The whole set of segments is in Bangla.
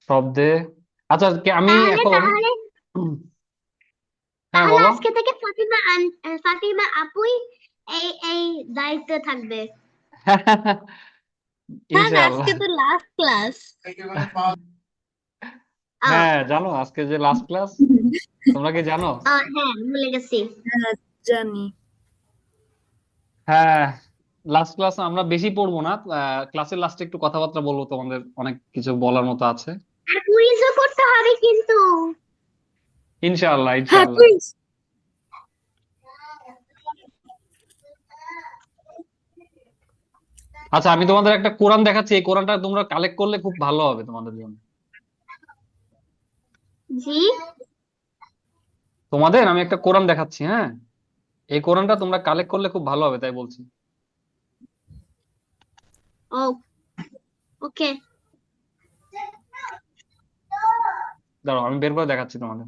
শব্দে। আচ্ছা আমি তাহলে এখন তাহলে হ্যাঁ তাহলে বলো। আজকে থেকে ফাতিমা আপুই এই এই দায়িত্বে থাকবে। স্যার ইনশাআল্লাহ। আজকে তো লাস্ট ক্লাস। হ্যাঁ জানো আজকে যে লাস্ট ক্লাস, তোমরা কি জানো? হ্যাঁ, ভুলে গেছি। হ্যাঁ, জানি। হ্যাঁ, লাস্ট ক্লাস আমরা বেশি পড়বো না, ক্লাসের লাস্টে একটু কথাবার্তা বলবো, তোমাদের অনেক কিছু বলার মতো আছে। আর কুইজও করতে হবে কিন্তু। ইনশাআল্লাহ হ্যাঁ, ইনশাআল্লাহ। কুইজ। আচ্ছা আমি তোমাদের একটা কোরআন দেখাচ্ছি, এই কোরআনটা তোমরা কালেক্ট করলে খুব ভালো হবে তোমাদের জন্য। জি। তোমাদের আমি একটা কোরআন দেখাচ্ছি, হ্যাঁ, এই কোরআনটা তোমরা কালেক্ট করলে খুব ভালো হবে তাই বলছি। ও, ওকে। দাঁড়াও আমি বের করে দেখাচ্ছি তোমাদের।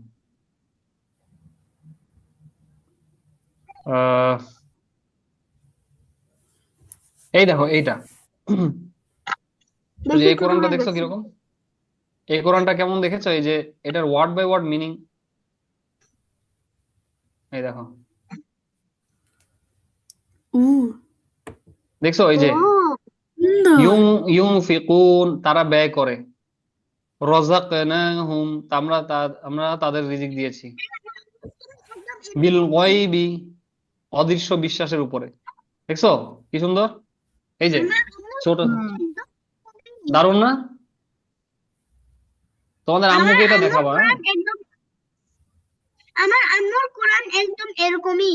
আহ এই দেখো এইটা। এই যে বেশি এই ছোট কোরআনটা হয়ে দেখছো গেছে। কিরকম? এই কোরআনটা কেমন দেখেছো? এই যে এটার ওয়ার্ড বাই ওয়ার্ড মিনিং, এই দেখো, ও, দেখছো এই যে ও, সুন্দর। ইউম ইউনফিকুন তারা ব্যয় করে, রাযাকনাহুম আমরা তাদের রিজিক দিয়েছি, বিল গায়বি অদৃশ্য বিশ্বাসের উপরে। দেখছো কি সুন্দর, এই যে আমার ছোট, হুম। দারুণ না? তোমাদের আমার আম্মুকে এটা আম্মুর দেখাবা, হ্যাঁ। কোরআন একদম আমার আম্মুর কোরআন একদম এরকমই।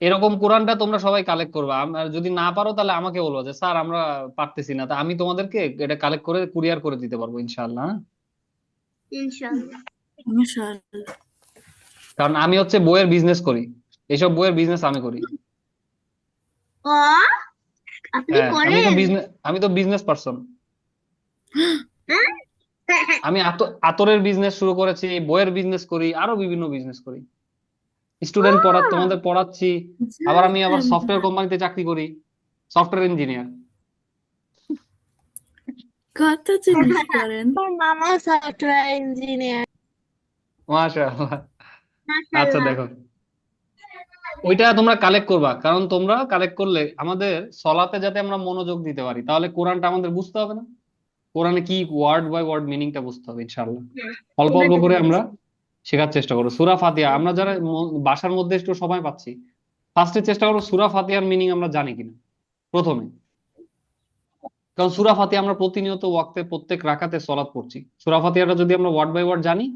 এরকম কোরআনটা তোমরা সবাই কালেক্ট করবে, আর যদি না পারো তাহলে আমাকে বলবো যে স্যার আমরা পারতেছি না, তা আমি তোমাদেরকে এটা কালেক্ট করে কুরিয়ার করে দিতে পারবো ইনশাআল্লাহ, হ্যাঁ? ইনশাআল্লাহ। মাশাআল্লাহ। কারণ আমি হচ্ছে বইয়ের বিজনেস করি, এইসব বইয়ের বিজনেস আমি করি। ও, আপনি হ্যাঁ করেন? আমি তো বিজনেস পার্সন। হ্যাঁ? আমি আতরের বিজনেস শুরু করেছি, বইয়ের বিজনেস করি, আরো বিভিন্ন বিজনেস করি, স্টুডেন্ট ও, তোমাদের পড়াচ্ছি। আবার সফটওয়্যার কোম্পানিতে চাকরি করি, সফটওয়্যার ইঞ্জিনিয়ার। কত জিনিস করেন। আমার মামা সফটওয়্যার ইঞ্জিনিয়ার। মাশাআল্লাহ। আচ্ছা মাশাআল্লাহ। দেখো, ওইটা তোমরা কালেক্ট করবা, কারণ তোমরা কালেক্ট করলে আমাদের সলাতে যাতে আমরা মনোযোগ দিতে পারি, তাহলে কোরআনটা আমাদের বুঝতে হবে না, কোরআনে কি ওয়ার্ড বাই ওয়ার্ড মিনিংটা বুঝতে হবে ইনশাআল্লাহ। হ্যাঁ, অল্প এবার অল্প করে বুঝতে আমরা পারছি। শেখার চেষ্টা করো। সূরা ফাতিহা আমরা যারা বাসার মধ্যে একটু সময় পাচ্ছি, ফার্স্টে চেষ্টা করো সূরা ফাতিহার মিনিং আমরা জানি কিনা প্রথমে। কারণ সূরা ফাতিহা আমরা প্রতিনিয়ত ওয়াক্তে প্রত্যেক রাকাতে সলাত পড়ছি, সূরা ফাতিহাটা যদি আমরা ওয়ার্ড বাই ওয়ার্ড জানি,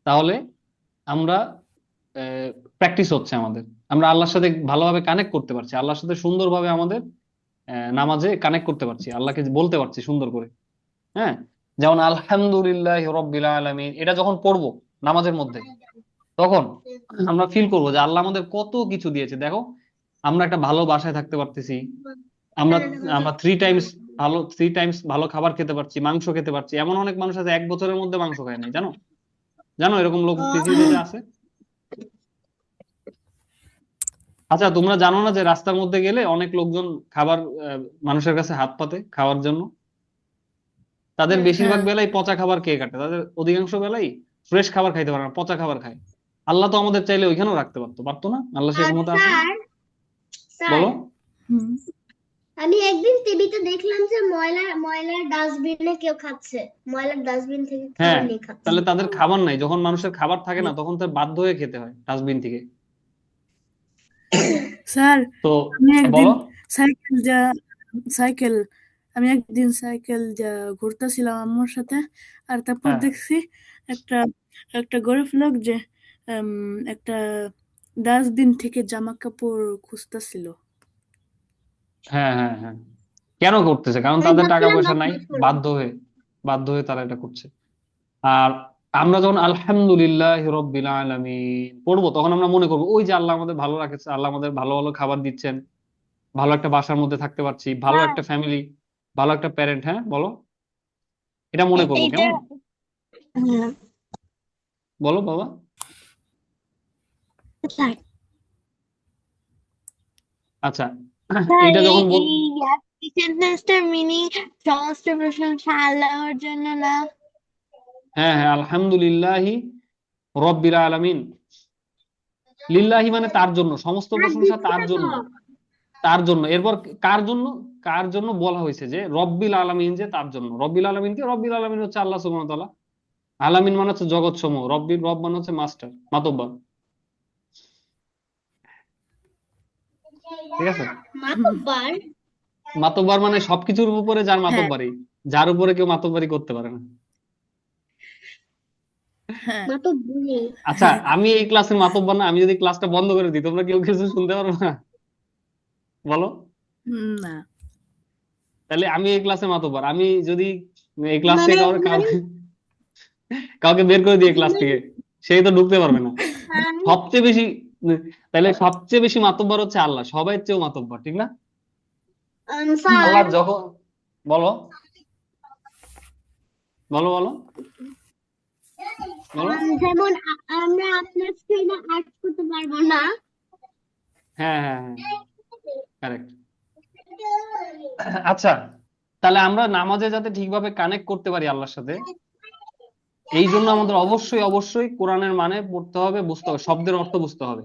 তাহলে আমরা প্র্যাকটিস হচ্ছে আমাদের, আমরা আল্লাহর সাথে ভালোভাবে কানেক্ট করতে পারছি, আল্লাহর সাথে সুন্দরভাবে আমাদের নামাজে কানেক্ট করতে পারছি, আল্লাহকে বলতে পারছি সুন্দর করে, হ্যাঁ। যেমন আলহামদুলিল্লাহ রব্বিল আলামিন, এটা যখন পড়বো নামাজের মধ্যে, তখন আমরা ফিল করবো যে আল্লাহ আমাদের কত কিছু দিয়েছে। দেখো আমরা একটা ভালো বাসায় থাকতে পারতেছি, আমরা আমরা থ্রি টাইমস ভালো খাবার খেতে পারছি, মাংস খেতে পারছি। এমন অনেক মানুষ আছে 1 বছরের মধ্যে মাংস খায় নাই, জানো? জানো এরকম লোক পৃথিবীতে আছে। আচ্ছা তোমরা জানো না যে রাস্তার মধ্যে গেলে অনেক লোকজন খাবার, মানুষের কাছে হাত পাতে খাওয়ার জন্য, তাদের হ্যাঁ। বেশিরভাগ হ্যাঁ। বেলায় পচা খাবার কে কাটে, তাদের অধিকাংশ বেলায় ফ্রেশ খাবার খাইতে পারে না, পচা খাবার খায়। আল্লাহ তো আমাদের চাইলে ওইখানেও রাখতে পারতো, পারতো না? আল্লাহ সে আর ক্ষমতা আছে না? স্যার, স্যার, বলো। হুম। আমি একদিন টিভিতে দেখলাম যে ময়লার ময়লার ডাস্টবিনে কেউ খাচ্ছে। ময়লার ডাস্টবিন থেকে খাবার হ্যাঁ, নিয়ে খাচ্ছে। তাহলে তাদের খাবার নাই, যখন মানুষের খাবার থাকে না তখন তার বাধ্য হয়ে খেতে হয় ডাস্টবিন থেকে। স্যার, তো আমি একদিন বলো। সাইকেল যা সাইকেল আমি একদিন সাইকেল যা ঘুরতেছিলাম আম্মুর সাথে। আর তারপর হ্যাঁ দেখছি একটা একটা গরিব লোক যে উম, একটা ডাস্টবিন থেকে জামা কাপড় খুঁজতেছিল। হ্যাঁ হ্যাঁ হ্যাঁ, কেন করতেছে? কারণ আমি তাদের টাকা ভাবছিলাম পয়সা নাই, নকল করবো। বাধ্য হয়ে, বাধ্য হয়ে তারা এটা করছে। আর আমরা যখন আলহামদুলিল্লাহ রব্বিল আলামিন পড়বো, তখন আমরা মনে করবো ওই যে আল্লাহ আমাদের ভালো রাখেছে, আল্লাহ আমাদের ভালো ভালো খাবার দিচ্ছেন, ভালো একটা বাসার মধ্যে থাকতে পারছি, ভালো স্যার, একটা ফ্যামিলি, ভালো একটা প্যারেন্ট। হ্যাঁ বলো, এটা মনে করবো এইটা, কেমন? হ্যাঁ, বলো বাবা। স্যার, আচ্ছা স্যার, এইটা এই যখন বল, এই সেন্টেন্সটার মিনিং সমস্ত প্রশংসা আল্লাহর জন্য না। হ্যাঁ হ্যাঁ, আলহামদুলিল্লাহি রব্বিল আলামিন। লিল্লাহি মানে তার জন্য, সমস্ত আর প্রশংসা দিচ্ছি তার না তো। জন্য, তার জন্য। এরপর কার জন্য, কার জন্য বলা হয়েছে যে রব্বিল আলামিন, যে তার জন্য। রব্বিল আলামিন কে? রব্বিল আলামিন হচ্ছে আল্লাহ সুবহানাহু ওয়া তাআলা। আলামিন মানে হচ্ছে জগৎ সমূহ, রব্বির রব মানে হচ্ছে মাস্টার, মাতব্বর। ঠিক আছে? মাতব্বর। মাতব্বর মানে সবকিছুর উপরে যার হ্যাঁ, মাতব্বরি, যার উপরে কেউ মাতব্বরি করতে পারে না। হ্যাঁ, মাতব্বরি। আচ্ছা, আমি এই ক্লাসের মাতব্বর না? আমি যদি ক্লাসটা বন্ধ করে দিই, তোমরা কেউ কিছু শুনতে পারবে না? বলো। না। তাহলে আমি এই ক্লাসের মাতব্বর। আমি যদি এই ক্লাস থেকে মানে কাউকে মানে কাউকে বের করে দিই ক্লাস মানে থেকে, সেই তো ঢুকতে পারবে না। আমি সবচেয়ে বেশি, তাহলে সবচেয়ে বেশি মাতব্বর হচ্ছে আল্লাহ, সবাই চেয়েও মাতব্বর, ঠিক না? স্যার, আল্লাহ যখন, বলো বলো বলো বলো। যেমন আমরা আপনার স্ক্রিনে আর্ট করতে পারবো না। হ্যাঁ হ্যাঁ হ্যাঁ, কারেক্ট। আচ্ছা, তাহলে আমরা নামাজে যাতে ঠিকভাবে কানেক্ট করতে পারি আল্লাহর সাথে, এই জন্য আমাদের অবশ্যই অবশ্যই কোরআনের মানে পড়তে হবে, বুঝতে হবে, শব্দের অর্থ বুঝতে হবে।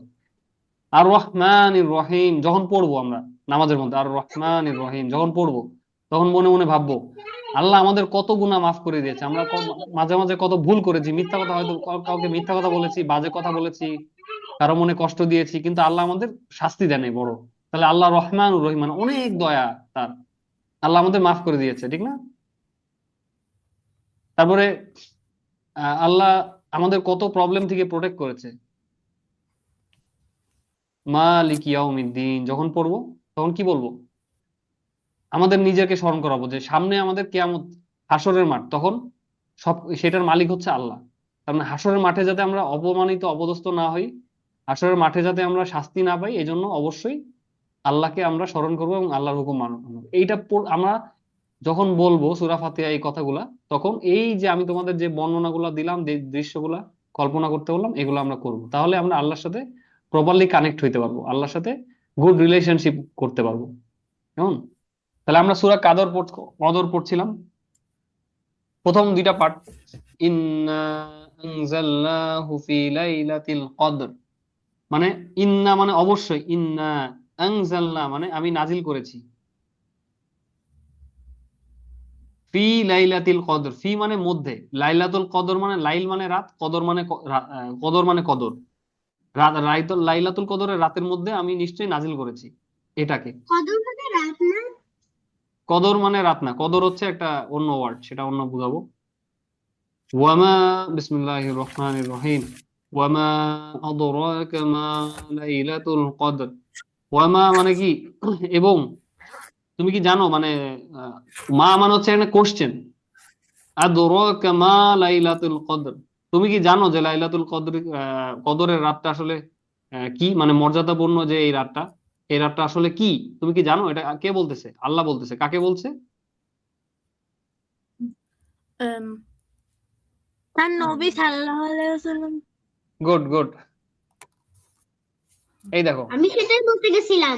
আর রহমানির রহিম যখন পড়বো আমরা নামাজের মধ্যে, আর রহমানির রহিম যখন পড়বো, তখন মনে মনে ভাববো আল্লাহ আমাদের কত গুনাহ মাফ করে দিয়েছে। আমরা মাঝে মাঝে কত ভুল করেছি, মিথ্যা কথা, হয়তো কাউকে মিথ্যা কথা বলেছি, বাজে কথা বলেছি, কারো মনে কষ্ট দিয়েছি, কিন্তু আল্লাহ আমাদের শাস্তি দেয় নাই বড়। তাহলে আল্লাহ রহমানুর রহিম, মানে অনেক দয়া তার, আল্লাহ আমাদের মাফ করে দিয়েছে, ঠিক না? তারপরে আল্লাহ আমাদের কত প্রবলেম থেকে প্রোটেক্ট করেছে। মালিক ইয়াউমিদ্দিন যখন পড়বো, তখন কি বলবো? আমাদের নিজেকে স্মরণ করাবো যে সামনে আমাদের কিয়ামত, হাসরের মাঠ, তখন সব সেটার মালিক হচ্ছে আল্লাহ। তার মানে হাসরের মাঠে যাতে আমরা অপমানিত অপদস্থ না হই, হাসরের মাঠে যাতে আমরা শাস্তি না পাই, এই জন্য অবশ্যই আল্লাহকে আমরা স্মরণ করবো এবং আল্লাহর হুকুম মানব। এইটা আমরা যখন বলবো সূরা ফাতিহা এই কথাগুলা, তখন এই যে আমি তোমাদের যে বর্ণনাগুলা দিলাম, যে দৃশ্যগুলা কল্পনা করতে বললাম, এগুলো আমরা করব। তাহলে আমরা আল্লাহর সাথে প্রপারলি কানেক্ট হইতে পারবো, আল্লাহর সাথে গুড রিলেশনশিপ করতে পারবো। কেমন? তাহলে আমরা সূরা কদর পড়ছিলাম, প্রথম দুইটা পার্ট। ইন্না আনজালনাহু ফি লাইলাতিল কদর, মানে ইন্না মানে অবশ্যই, ইন্না আনজালনা মানে আমি নাজিল করেছি, ফি লাইলাতিল কদর, ফি মানে মধ্যে, লাইলাতুল কদর মানে লাইল মানে রাত, কদর মানে কদর মানে কদর, রাত, লাইলাতুল কদরের রাতের মধ্যে আমি নিশ্চয়ই নাজিল করেছি এটাকে। কদর মানে রাত না? কদর মানে রাত না, কদর হচ্ছে একটা অন্য ওয়ার্ড, সেটা অন্য বুঝাবো। ওয়ামা, বিসমিল্লাহির রহমানির রহিম, ওয়ামা আদরাকা মা লাইলাতুল কদর। ওয়ামা মানে কি? এবং তুমি কি জানো, মানে আহ, মা মানে হচ্ছে একটা কোশ্চেন, আদরাকা মা লাইলাতুল কদর, তুমি কি জানো যে লাইলাতুল কদর, কদরের রাতটা আসলে কি, মানে মর্যাদাপূর্ণ যে এই রাতটা, এই রাতটা আসলে কি? তুমি কি জানো? এটা কে বলতেছে? আল্লাহ বলতেছে। কাকে বলছে? আম, তার নবী সাল্লাল্লাহু আলাইহি ওয়াসাল্লাম। Good good. এই দেখো, আমি সেটাই বলতে গেছিলাম।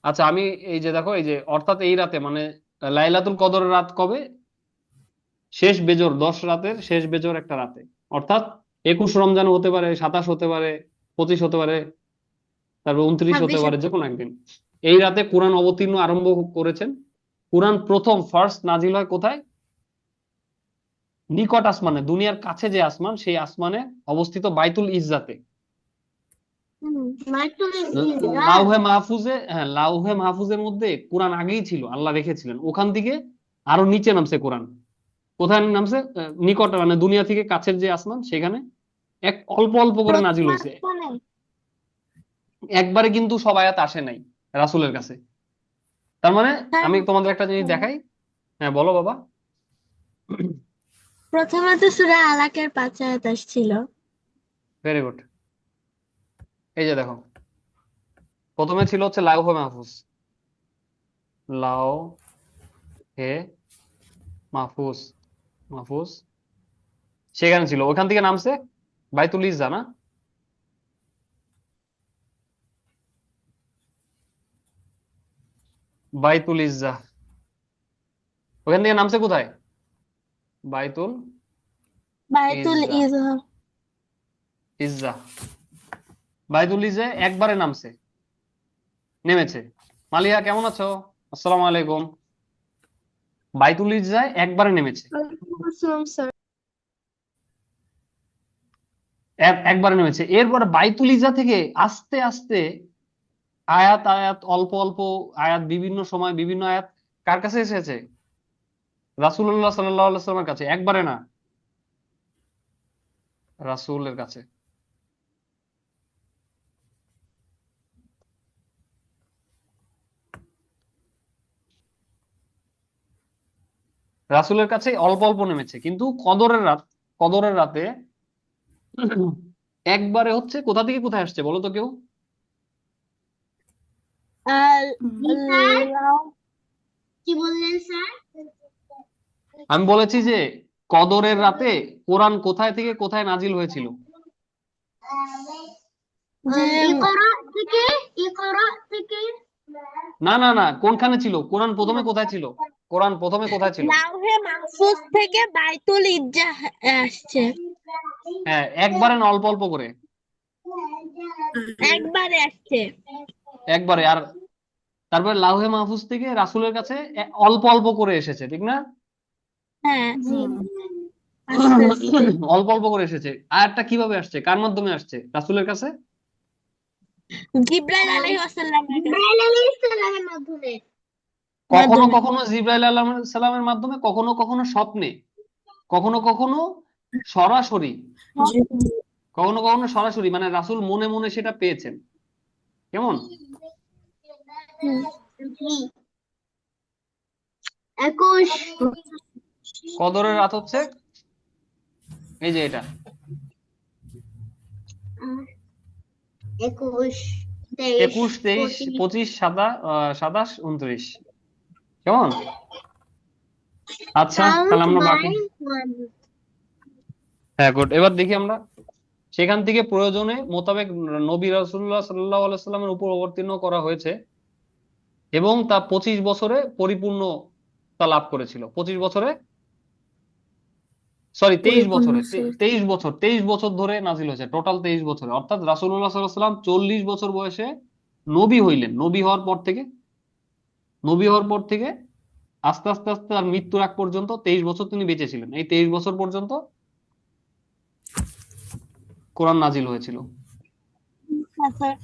আচ্ছা আমি, এই যে দেখো, এই যে অর্থাৎ এই রাতে, মানে লাইলাতুল কদরের রাত কবে? শেষ বেজর 10 রাতের শেষ বেজর একটা রাতে, অর্থাৎ 21 রমজান হতে পারে, 27 হতে পারে, 25 হতে পারে, তারপর 29 হতে 26 পারে, যে কোনো একদিন। এই রাতে কোরআন অবতীর্ণ আরম্ভ করেছেন। কোরআন প্রথম ফার্স্ট নাজিল হয় কোথায়? নিকট আসমানে, দুনিয়ার কাছে যে আসমান, সেই আসমানে অবস্থিত বাইতুল ইজ্জাতে, মাত্র রাত। লাউহে মাহফুজে। হ্যাঁ, লাউহে মাহফুজের মধ্যে কোরআন আগেই ছিল, আল্লাহ রেখেছিলেন। ওখান থেকে আরো নিচে নামছে কোরআন। কোথায় নামছে? নিকট, মানে দুনিয়া থেকে কাছের যে আসমান, সেখানে এক অল্প অল্প করে নাজিল প্রথম হয়েছে। আসমানে। একবারে কিন্তু সব আয়াত আসে নাই রাসূলের কাছে। তার মানে তার আমি তোমাদের একটা জিনিস দেখাই। হ্যাঁ বলো বাবা। প্রথমে তো সূরা আলাকের 5 আয়াত আসছিল। Very good. এই যে দেখো, প্রথমে ছিল হচ্ছে লাউহে মাহফুজ, লাও হে মাহফুজ, মাহফুজ সেখানে ছিল, ওখান থেকে নামছে বাইতুল ইজ্জা, না? বাইতুল ইজ্জা, ওখান থেকে নামছে কোথায়? বাইতুল বাইতুল ইজ্জা। ইজহা। ইজ্জা, বাইতুল ইজ্জা একবারে নেমেছে। মালিয়া কেমন আছো? আসসালামু আলাইকুম। বাইতুল ইজ্জায় একবারে নেমেছে, স্যার। একবারে নেমেছে। এরপর বাইতুল ইজ্জা থেকে আস্তে আস্তে আয়াত আয়াত অল্প অল্প আয়াত, বিভিন্ন সময় বিভিন্ন আয়াত কার কাছে এসেছে? রাসূলুল্লাহ সাল্লাল্লাহু আলাইহি ওয়াসাল্লামের কাছে, একবারে না, রাসূলের কাছে। রাসূলের কাছে অল্প অল্প নেমেছে, কিন্তু কদরের রাতে একবারে হচ্ছে কোথা থেকে কোথায় আসছে বলো তো কেউ? জি স্যার, কি বললেন স্যার? আমি বলেছি যে কদরের রাতে কোরআন কোথায় থেকে কোথায় নাজিল হয়েছিল? যে ইকরা থেকে না না না, কোনখানে ছিল কোরআন? প্রথমে কোথায় ছিল? কোরআন প্রথমে কোথায় ছিল? লাউহে মাহফুজ থেকে বাইতুল ইজ্জা আসছে। হ্যাঁ, একবারে না, অল্প অল্প করে। একবারে আসছে। একবারে। আর তারপরে লাউহে মাহফুজ থেকে রাসূলের কাছে অল্প অল্প করে এসেছে, ঠিক না? হ্যাঁ, হুম। আস্তে আস্তে। অল্প অল্প করে এসেছে। আয়াতটা কিভাবে আসছে, কার মাধ্যমে আসছে রাসূলের কাছে? জিব্রাইল আলাইহিস সালামের জিবরাইল আলাইহিস সালামের মাধ্যমে। কখনো মাধ্যমে। কখনো জিবরাইল আলাইহিস সালামের মাধ্যমে, কখনো কখনো স্বপ্নে, কখনো কখনো সরাসরি। জি। কখনো কখনো সরাসরি, মানে রাসূল মনে মনে সেটা পেয়েছেন। কেমন? হুম। জি। 21 কদরের রাত হচ্ছে এই যে এটা, 21 21, 23 23, 25, 27, 29। কেমন? আচ্ছা, count তাহলে আমরা by বাকি, 1. হ্যাঁ গুড। এবার দেখি আমরা সেখান থেকে প্রয়োজনে মোতাবেক নবী রাসূলুল্লাহ সাল্লাল্লাহু আলাইহি সাল্লামের উপর অবতীর্ণ করা হয়েছে, এবং তা 25 বছরে পরিপূর্ণতা লাভ করেছিল। 25 বছরে, সরি 23 পরিপূর্ণ বছরে, স্যার। 23 বছর ধরে নাজিল হয়েছে, টোটাল 23 বছরে। অর্থাৎ রাসূলুল্লাহ সাল্লাল্লাহু আলাইহি সাল্লাম 40 বছর বয়সে নবী হইলেন। নবী হওয়ার পর থেকে আস্তে আস্তে আস্তে তার মৃত্যুর আগ পর্যন্ত 23 বছর তিনি বেঁচে ছিলেন। এই 23 বছর পর্যন্ত কোরআন নাজিল হয়েছিল। হ্যাঁ, স্যার।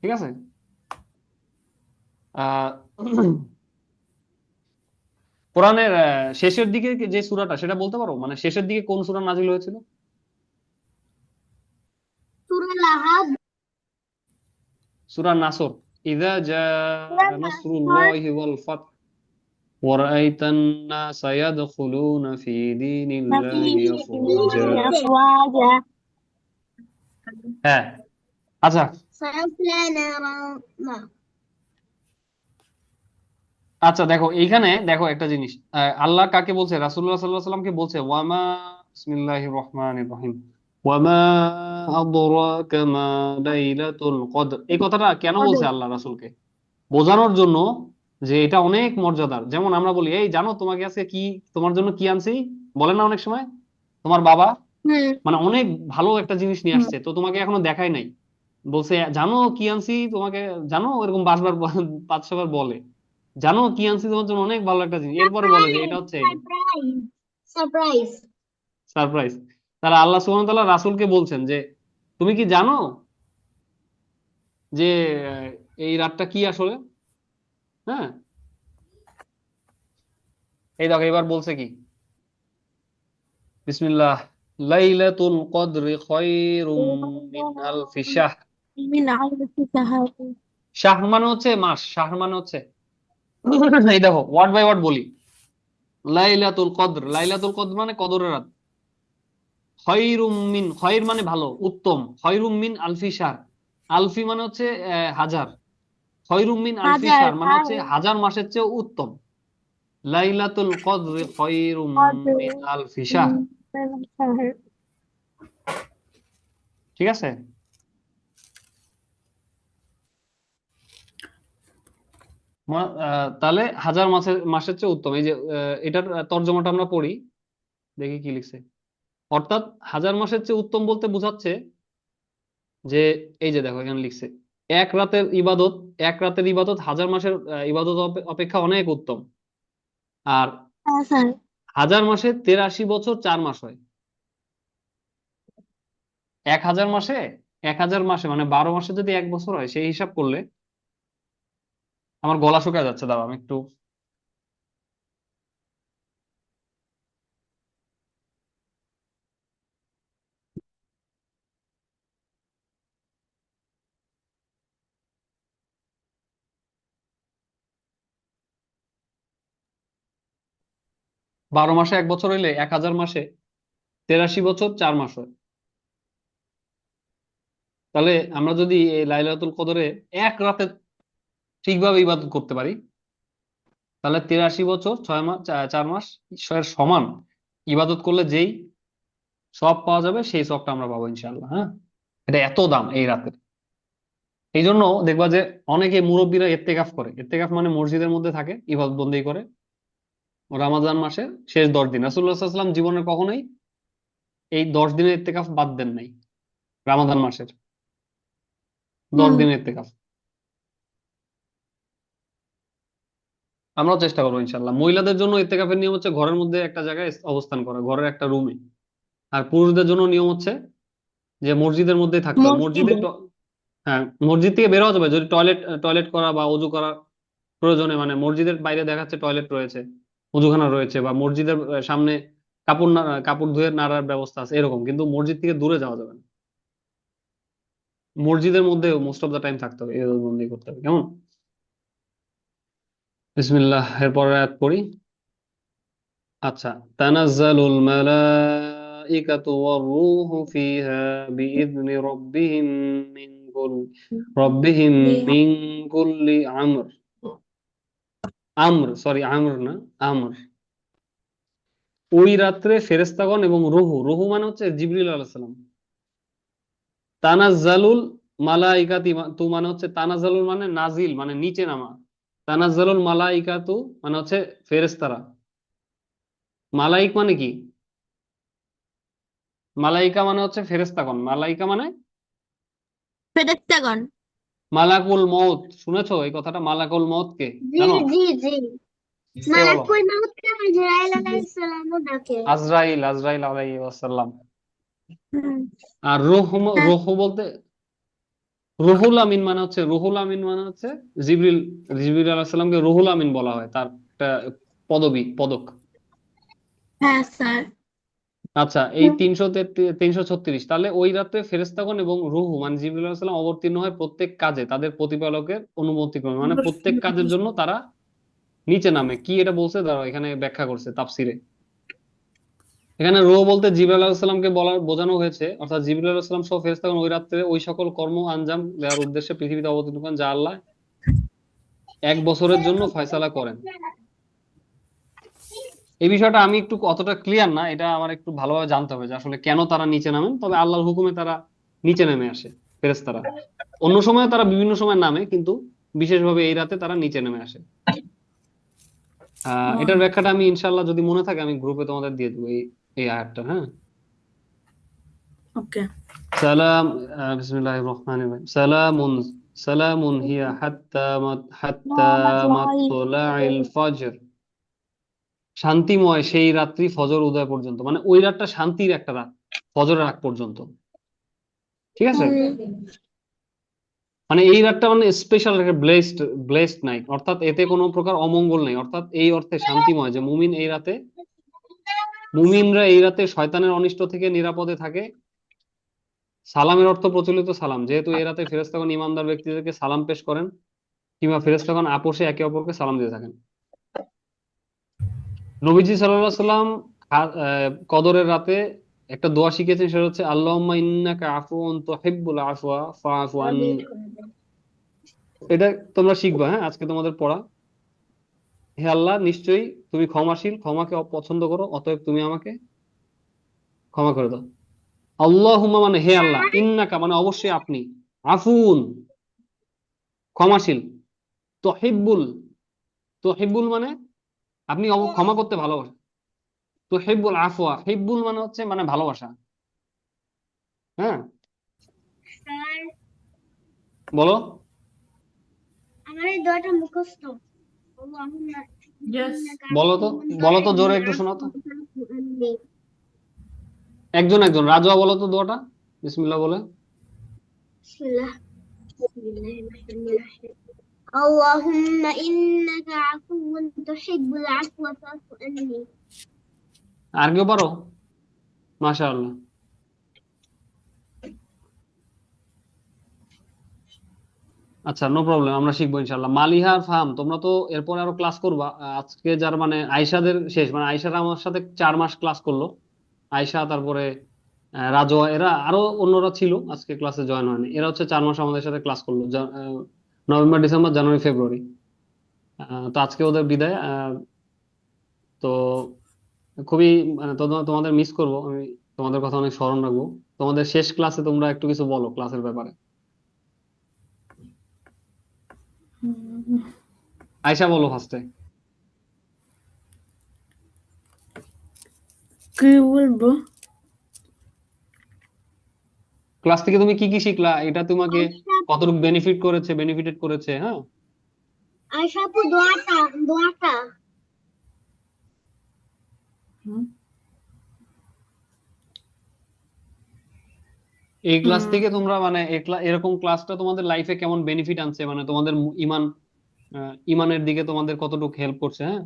ঠিক আছে। আহ কোরআনের শেষের দিকে যে সূরাটা, সেটা বলতে পারো? মানে শেষের দিকে কোন সূরা নাজিল হয়েছিল? সূরা লাহাব। সূরা নাসর। ইযা জাআ নাসরুল্লাহি ওয়াল ফাত ওয়া রাআইতান নাসা ইয়াদখুলুনা ফি দীনিল্লাহি আফওয়াজা। আফওয়াজা। হ্যাঁ, আচ্ছা। সায়াসলা নারান। না, আচ্ছা, দেখো এইখানে দেখো একটা জিনিস, আল্লাহ কাকে বলছে? রাসূলুল্লাহ সাল্লাল্লাহু আলাইহি সাল্লামকে বলছে ওয়ামা, বিসমিল্লাহির রহমানির রহিম, ওয়ামা আদরাকা মা লাইলাতুল কদর। এই কথাটা কেন বলছে আল্লাহ রাসূলকে? বোঝানোর জন্য যে এটা অনেক মর্যাদার। যেমন আমরা বলি, এই জানো তোমাকে আজকে কি, তোমার জন্য কি আনছি, বলে না অনেক সময় তোমার বাবা, হুম। মানে অনেক ভালো একটা জিনিস নিয়ে হুম। আসছে, তো তোমাকে এখনো দেখাই নাই, বলছে জানো কি আনছি তোমাকে, জানো, এরকম 5 বার 5-6 বার বলে, জানো কি আনছি তোমার জন্য অনেক ভালো একটা জিনিস, এরপরে বলে যে এটা হচ্ছে সারপ্রাইজ, সারপ্রাইজ। সারপ্রাইজ। তাহলে আল্লাহ সুবহানাহু ওয়া তাআলা রাসূলকে বলছেন যে তুমি কি জানো যে আহ, এই রাতটা কি আসলে? হ্যাঁ, এই দেখো এবার বলছে কি, বিসমিল্লাহ, লাইলাতুল কদরি খায়রুম মিন আলফি শাহর। মিন আলফি শাহর। শাহর মানে হচ্ছে মাস, শাহর মানে হচ্ছে এই দেখো ওয়ার্ড বাই ওয়ার্ড বলি। লাইলাতুল কদর মানে কদরের রাত। খয়রুম মিন, খয়র মানে ভালো, উত্তম। খয়রুম মিন আলফি শাহর, আলফি মানে হচ্ছে হাজার। খয়রুম মিন আলফি হাজার শাহর মানে আর হচ্ছে হাজার মাসের চেয়ে উত্তম। লাইলাতুল কদরি খয়রুম কদর মিন আলফি শাহর। শাহর। ঠিক আছে। তাহলে হাজার মাসের মাসের চেয়ে উত্তম। এই যে এটার তর্জমাটা আমরা পড়ি, দেখি কি লিখছে। অর্থাৎ হাজার মাসের চেয়ে উত্তম বলতে বোঝাচ্ছে যে, এই যে দেখো এখানে লিখছে, এক রাতের ইবাদত এক রাতের ইবাদত হাজার মাসের ইবাদত অপেক্ষা অনেক উত্তম। আর হ্যাঁ স্যার। হাজার মাসে 83 বছর 4 মাস হয়। 1000 মাসে 1000 মাসে মানে 12 মাসে যদি 1 বছর হয়, সেই হিসাব করলে আমার গলা শুকায় যাচ্ছে, দাঁড়াও আমি একটু। 12 মাসে 1 বছর হইলে 1000 মাসে 83 বছর 4 মাস হয়। তাহলে আমরা যদি এই লাইলাতুল কদরে এক রাতে ঠিকভাবে ইবাদত করতে পারি, তাহলে 83 বছর 6 মাস 4 মাস এর সমান ইবাদত করলে যেই সব পাওয়া যাবে, সেই সবটা আমরা পাবো ইনশাআল্লাহ। হ্যাঁ, এটা এত দাম এই রাতের। এই জন্য দেখবা যে অনেকে মুরব্বীরা ইত্তেকাফ করে। ইত্তেকাফ মানে মসজিদের মধ্যে থাকে, ইবাদত বন্দেগী করে রমাদান মাসের শেষ 10 দিন। রাসূলুল্লাহ সাল্লাল্লাহু আলাইহি ওয়াসাল্লাম জীবনে কখনোই এই 10 দিনের ইত্তেকাফ বাদ দেন নাই। রমাদান মাসের দশ হুম। দিনের ইত্তেকাফ আমরাও চেষ্টা করবো ইনশাল্লাহ। মহিলাদের জন্য ইত্তেকাফের নিয়ম হচ্ছে ঘরের মধ্যে একটা জায়গায় অবস্থান করা, ঘরের একটা রুমে। আর পুরুষদের জন্য নিয়ম হচ্ছে যে মসজিদের মধ্যেই থাকতে হবে। মসজিদে। হ্যাঁ, মসজিদ থেকে বের হওয়া যাবে যদি টয়লেট টয়লেট করা বা অজু করা প্রয়োজনে, মানে মসজিদের বাইরে দেখাচ্ছে টয়লেট রয়েছে, অজুখানা রয়েছে, বা মসজিদের সামনে কাপড় ধুয়ে নাড়ার ব্যবস্থা আছে, এরকম। কিন্তু মসজিদ থেকে দূরে যাওয়া যাবে না, মসজিদের মধ্যে মোস্ট অফ দা টাইম থাকতে হবে, এর বন্দি করতে হবে। কেমন? বিসমিল্লাহ, এরপর আয়াত পড়ি। আচ্ছা, তানাজ্জালুল মালাইকাতু ওয়ার রূহু ফিহা বিইذনি রাব্বিহিম মিন কুল্লি আমর না, আমর। ওই রাত্রে ফেরেশতাগণ এবং রূহু, রূহু মানে হচ্ছে জিবরিল আলাইহিস সালাম। তানাজ্জালুল মালাইকাতি তু মানে হচ্ছে, তানাজ্জালুল মানে নাজিল মানে নিচে নামা, তানাজ্জালুল মালাইকাতু মানে হচ্ছে ফেরেশতারা। মালাইক মানে কি? মালাইকা মানে হচ্ছে ফেরেশতাগণ। মালাইকা মানে ফেরেশতাগণ। মালাকুল মউত। শুনেছো এই কথাটা? মালাকুল মউত কে জি জানো? জি জি। কে বলো? মালাকুল মাউতকে আজরাইল আলাইহিস সালামও ডাকে। আজরাইল, আজরাইল আলাইহি ওয়াসাল্লাম। হুম। আর হ্যাঁ। রুহু বলতে, রুহুল আমিন মানে হচ্ছে, রুহুল আমিন মানে হচ্ছে জিবরিল। জিবরিল আলাইহিস সালামকে রুহুল আমিন বলা হয়, তার একটা পদবী, পদক। হ্যাঁ স্যার। আচ্ছা, এই 336, তাহলে ওই রাতে ফেরেশতাগণ এবং রুহু মানে জিবরিল আলাইহিস সালাম অবতীর্ণ হয় প্রত্যেক কাজে তাদের প্রতিপালকের অনুমতি ক্রমে, মানে প্রত্যেক কাজের জন্য তারা নিচে নামে। কি এটা বলছে, দাঁড়াও এখানে ব্যাখ্যা করছে তাফসিরে। এখানে রূহ বলতে জিবরাইল আলাইহিস সালামকে বোঝানো হয়েছে, অর্থাৎ জিবরাইল আলাইহিস সালাম সহ ফেরেশতাগণ ওই রাত্রে ওই সকল কর্ম আঞ্জাম দেওয়ার উদ্দেশ্যে পৃথিবীতে অবতীর্ণ করেন যা আল্লাহ 1 বছরের জন্য ফয়সালা করেন। এই বিষয়টা আমি একটু অতটা ক্লিয়ার না, এটা আমার একটু ভালোভাবে জানতে হবে যে আসলে কেন তারা নিচে নামেন। তবে আল্লাহর হুকুমে তারা নিচে নেমে আসে ফেরেশতারা। অন্য সময় তারা বিভিন্ন সময় নামে, কিন্তু বিশেষভাবে এই রাতে তারা নিচে নেমে আসে। এটার ব্যাখ্যাটা আমি ইনশাআল্লাহ যদি মনে থাকে আমি গ্রুপে তোমাদের দিয়ে দেবো, এই এই আয়াতটা। হ্যাঁ, ওকে। সালাম। বিসমিল্লাহির রহমানির রহিম। সালামুন হিয়া হাত্তা মাতলাইল ফজর। শান্তিময় সেই রাত্রি ফজর উদয় পর্যন্ত, মানে ওই রাতটা শান্তির একটা রাত, ফজরের আগ পর্যন্ত। ঠিক আছে? মানে এই রাতটা মানে স্পেশাল একটা ব্লেসড নাইট, অর্থাৎ এতে কোনো প্রকার অমঙ্গল নেই। অর্থাৎ এই অর্থে শান্তিময় যে মুমিনরা এই রাতে শয়তানের অনিষ্ট থেকে নিরাপদে থাকে। সালামের অর্থ প্রচলিত সালাম, যেহেতু এই রাতে ফেরেশতাগণ ইমানদার ব্যক্তিদেরকে সালাম পেশ করেন, কিংবা ফেরেশতাগণ আপোষে একে অপরকে সালাম দিয়ে থাকেন। নবীজি সাল্লাল্লাহু আলাইহি সাল্লাম কদরের রাতে একটা দোয়া শিখেছেন, সেটা হচ্ছে আল্লাহুম্মা ইন্নাকা আফুউন তুহিব্বুল আফওয়া ফাআফু আন্নি। এটা তোমরা শিখবা, হ্যাঁ, আজকে তোমাদের পড়া। হে আল্লাহ, নিশ্চয়ই তুমি ক্ষমাশীল, ক্ষমাকে পছন্দ করো, অতএব তুমি আমাকে ক্ষমা করে দাও। আল্লাহুম্মা মানে হে আল্লাহ, ইন্নাকা মানে অবশ্যই আপনি, আফুন ক্ষমাশীল, তুহিব্বুল তুহিব্বুল মানে আপনি ক্ষমা করতে ভালোবাসেন। তুহিব্বুল আফওয়া, হিব্বুল মানে হচ্ছে মানে ভালোবাসা। হ্যাঁ, স্যার বলো। আমার এই দোয়াটা মুখস্থ। আল্লাহুম্মা Yes. ইন্নাকা বলো তো, আফুউন বলো তো তুহিব্বুল জোরে একটু শোনাও তো। আফওয়া ফা'ফু আন্নি। একজন একজন, রাজুয়া বলো তো দোয়াটা, বিসমিল্লাহ বলে। বিসমিল্লাহ। বিসমিল্লাহির রহমানির রহিম। আল্লাহুম্মা ইন্নাকা আফুউন তুহিব্বুল আফওয়া ফা'ফু আন্নি। আর কেউ পারো? মাশাআল্লাহ। আচ্ছা, নো প্রবলেম, আমরা শিখবো ইনশাল্লাহ। মালিহা আর ফাহাম, তোমরা তো এরপরে আরো ক্লাস করবা। আজকে যার মানে আয়শাদের শেষ, মানে আয়শারা আমার সাথে 4 মাস ক্লাস করলো। আয়শা, তারপরে রাজওয়া, এরা আরো অন্যরা ছিল আজকে ক্লাসে জয়েন হয়নি। এরা হচ্ছে 4 মাস আমাদের সাথে ক্লাস করলো, নভেম্বর, ডিসেম্বর, জানুয়ারি, ফেব্রুয়ারি। তো আজকে ওদের বিদায়। তো খুবই মানে তোমাদের মিস করব আমি, তোমাদের কথা অনেক স্মরণ রাখবো। তোমাদের শেষ ক্লাসে তোমরা একটু কিছু বলো ক্লাসের ব্যাপারে। আয়শা বলো ফার্স্টে। কি বলবো? ক্লাস থেকে তুমি কি কি শিখলা, এটা তোমাকে আয়শা কতটুকু বেনিফিটেড করেছে। হ্যাঁ, আয়শা আপু দোয়াটা হুম, এই ক্লাস হুম, থেকে তোমরা মানে এরকম ক্লাসটা তোমাদের লাইফে কেমন বেনিফিট আনছে, মানে তোমাদের ইমানের দিকে তোমাদের কতটুকু হেল্প করছে। হ্যাঁ,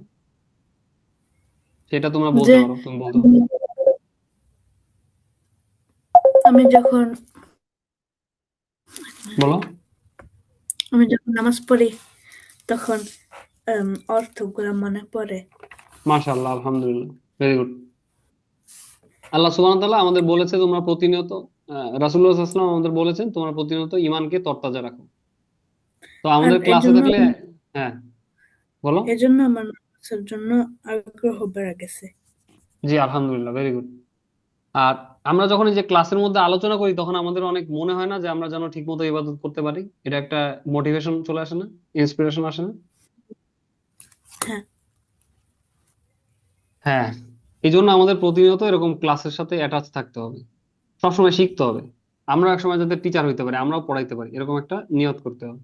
সেটা তোমরা যে বলতে পারো, তুমি বলতে পারো। আমি যখন বলো। আমি যখন নামাজ পড়ি তখন অর্থগুলো মনে পড়ে। মাশাআল্লাহ, আলহামদুলিল্লাহ, ভেরি গুড। আল্লাহ সুবহানাহু ওয়া তাআলা আমাদের বলেছে তোমরা প্রতিনিয়ত, রাসূলুল্লাহ সাল্লাল্লাহু আলাইহি ওয়াসাল্লাম আমাদের বলেছেন তোমরা প্রতিনিয়ত ইমানকে তরতাজা রাখো। তো আর আমাদের ক্লাসে থাকলে, হ্যাঁ বলো। এজন্য আমার নামাজের জন্য আগ্রহ বেড়ে গেছে। জি, আলহামদুলিল্লাহ, ভেরি গুড। আর আমরা যখন এই যে ক্লাসের মধ্যে আলোচনা করি তখন আমাদের অনেক মনে হয় না যে আমরা যেন ঠিক মতো ইবাদত করতে পারি, এটা একটা মোটিভেশন চলে আসে না, ইন্সপিরেশন আসে না। হ্যাঁ, হ্যাঁ, এই জন্য আমাদের প্রতিনিয়ত এরকম ক্লাসের সাথে অ্যাটাচ থাকতে হবে, সবসময় শিখতে হবে। আমরা একসময় যাতে টিচার হইতে পারি, আমরাও পড়াইতে পারি, এরকম একটা নিয়ত করতে হবে।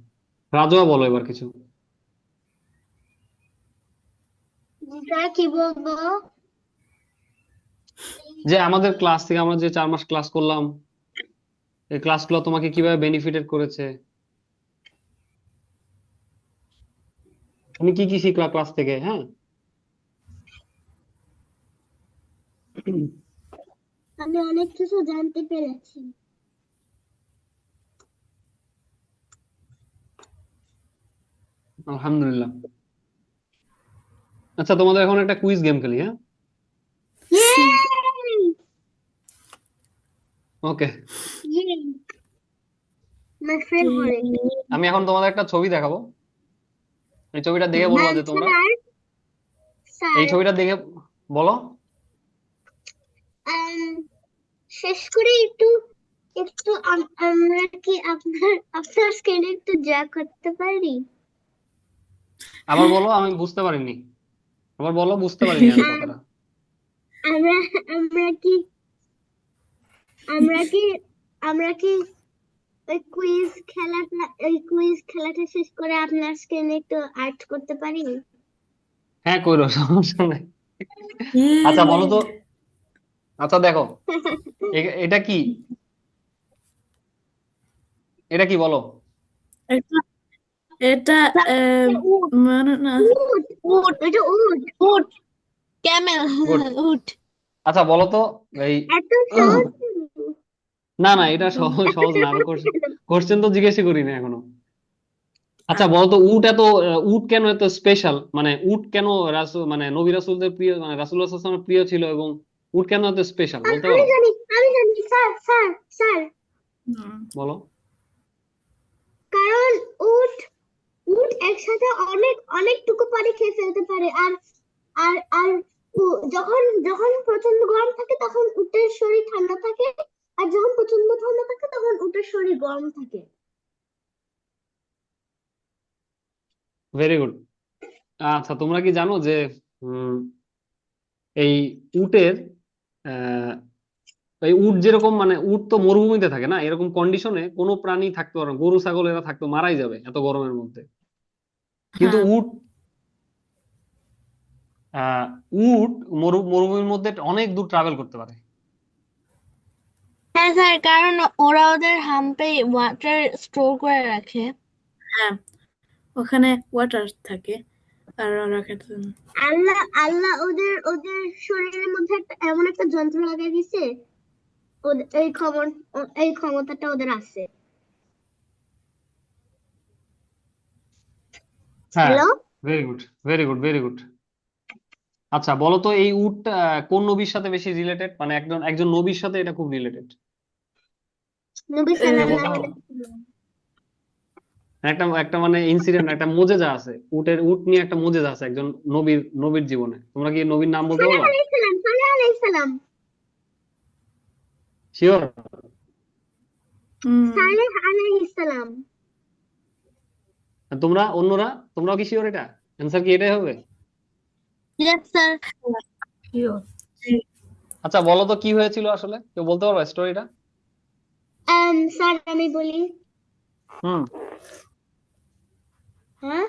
রাজুয়া বলো এবার কিছু। স্যার কি বলবো? যে আমাদের ক্লাস থেকে আমরা যে 4 মাস ক্লাস করলাম, এই ক্লাসগুলো তোমাকে কিভাবে বেনিফিটেড করেছে, তুমি কি কি শিখলা ক্লাস থেকে। হ্যাঁ, আমি অনেক কিছু জানতে পেরেছি। আলহামদুলিল্লাহ। আচ্ছা, তোমাদের এখন একটা কুইজ গেম খেলি। হ্যাঁ, ইয়েই! ওকে। ইয়েই! My favourite. আমি এখন তোমাদের একটা ছবি দেখাবো, এই ছবিটা দেখে বলবা যে তোমরা, স্যার এই স্যার ছবিটা দেখে বলো। আম, শেষ করে একটু একটু আমরা কি আপনার স্ক্রিনে একটু ড্রা করতে পারি? আবার বলো, আমি বুঝতে পারিনি। আবার বলো, বুঝতে পারিনি আমি আম, কথাটা। আমরা আমরা কি আমরা কি আমরা কি ওই কুইজ খেলাটা শেষ করে আপনার স্ক্রিনে একটু আর্ট করতে পারি? হ্যাঁ, কইরো, সমস্যা নাই। আচ্ছা বলো তো, আচ্ছা দেখো, এটা কি, এটা কি বলো। এটা এটা উট মানে না, উট উট এটা উট উট ক্যামেল গুড। উট আচ্ছা বলো তো, এই এত সহজ ছিল। না না, এটা সহজ সহজ না, আরো কোশ্চেন তো জিজ্ঞেসই করি না এখনো। আচ্ছা বলো তো, উট কেন এত স্পেশাল, মানে উট কেন মানে নবী রাসূলদের প্রিয়, মানে রাসূলুল্লাহ সাল্লাল্লাহু আলাইহি ওয়াসাল্লামের প্রিয় ছিল, এবং উট কেন এত স্পেশাল বলতে আমি পারো। জানি স্যার স্যার স্যার হুম, বলো। কারণ উট উট একসাথে অনেক অনেকটুকু পানি খেয়ে ফেলতে পারে। আর আর আর যখন যখন প্রচন্ড গরম থাকে তখন উটের শরীর ঠান্ডা থাকে, আর যখন প্রচন্ড ঠান্ডা থাকে তখন উটের শরীর গরম থাকে। Very good. আচ্ছা, তোমরা কি জানো যে উম, এই উটের আহ এই উট যেরকম, মানে উট তো মরুভূমিতে থাকে না, এরকম কন্ডিশনে কোনো প্রাণী থাকতে পারে না, গরু ছাগল এরা থাকতো মারাই যাবে এত গরমের মধ্যে। কিন্তু হ্যাঁ উট আহ উট মরুভূমির মধ্যে অনেক দূর ট্রাভেল করতে পারে। হ্যাঁ স্যার, কারণ ওরা ওদের হাম্পে ওয়াটার স্টোর করে রাখে। হ্যাঁ, ওখানে ওয়াটার থাকে আর ওরা খেতে। আল্লাহ আল্লাহ ওদের ওদের শরীরের মধ্যে এমন একটা যন্ত্র লাগিয়ে দিছে, এই ক্ষমতাটা ওদের আছে। হ্যাঁ, hello. Very good, very good, very good. আচ্ছা, বলো তো এই উট কোন নবীর সাথে বেশি রিলেটেড, মানে একজন একজন নবীর সাথে এটা খুব রিলেটেড। নবী এটা বলতে সাল্লাল্লাহু পারো? আলাইহি ওয়াসাল্লাম। একটা একটা মানে ইনসিডেন্ট, একটা মোজেজা আছে, উট নিয়ে একটা মোজেজা আছে একজন নবীর নবীর জীবনে। তোমরা কি নবীর নাম বলতে সালেহ পারবা? আলাইহিস সালাম, সালেহ আলাইহিস সালাম, শিওর? হুম। সালেহ আলাইহিস সালাম। তোমরা অন্যরা, তোমরাও কি শিওর? এটা অ্যান্সার কি এটাই হবে? Yes sir. Sure. আচ্ছা, বলো তো কি হয়েছিল আসলে, কেউ বলতে পারবা স্টোরিটা? স্যার আমি বলি। হুম। হ্যাঁ।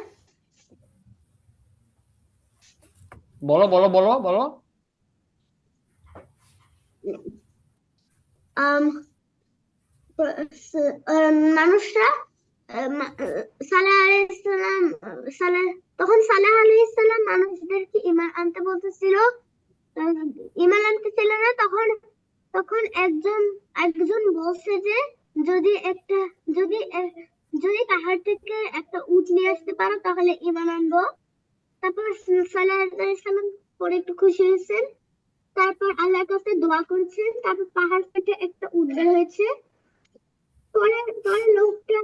বলো বলো বলো বলো। আম, মানুষরা সালেহ আলাইহিস সালাম, সালেহ তখন সালেহ আলাইহিস সালাম মানুষদেরকে ঈমান আনতে বলতেছিল। আহ, ঈমান আনতেছিল না, তখন তখন একজন একজন বলছে যে যদি একটা যদি যদি পাহাড় থেকে একটা উট নিয়ে আসতে পারো তাহলে ঈমান আনবো। তারপর সালেহ আলাইহিস সালাম পরে একটু খুশি হয়েছেন। তারপর আল্লাহর কাছে দোয়া করেছেন, তারপর পাহাড় থেকে একটা উট বের হয়েছে। পরে পরে লোকটা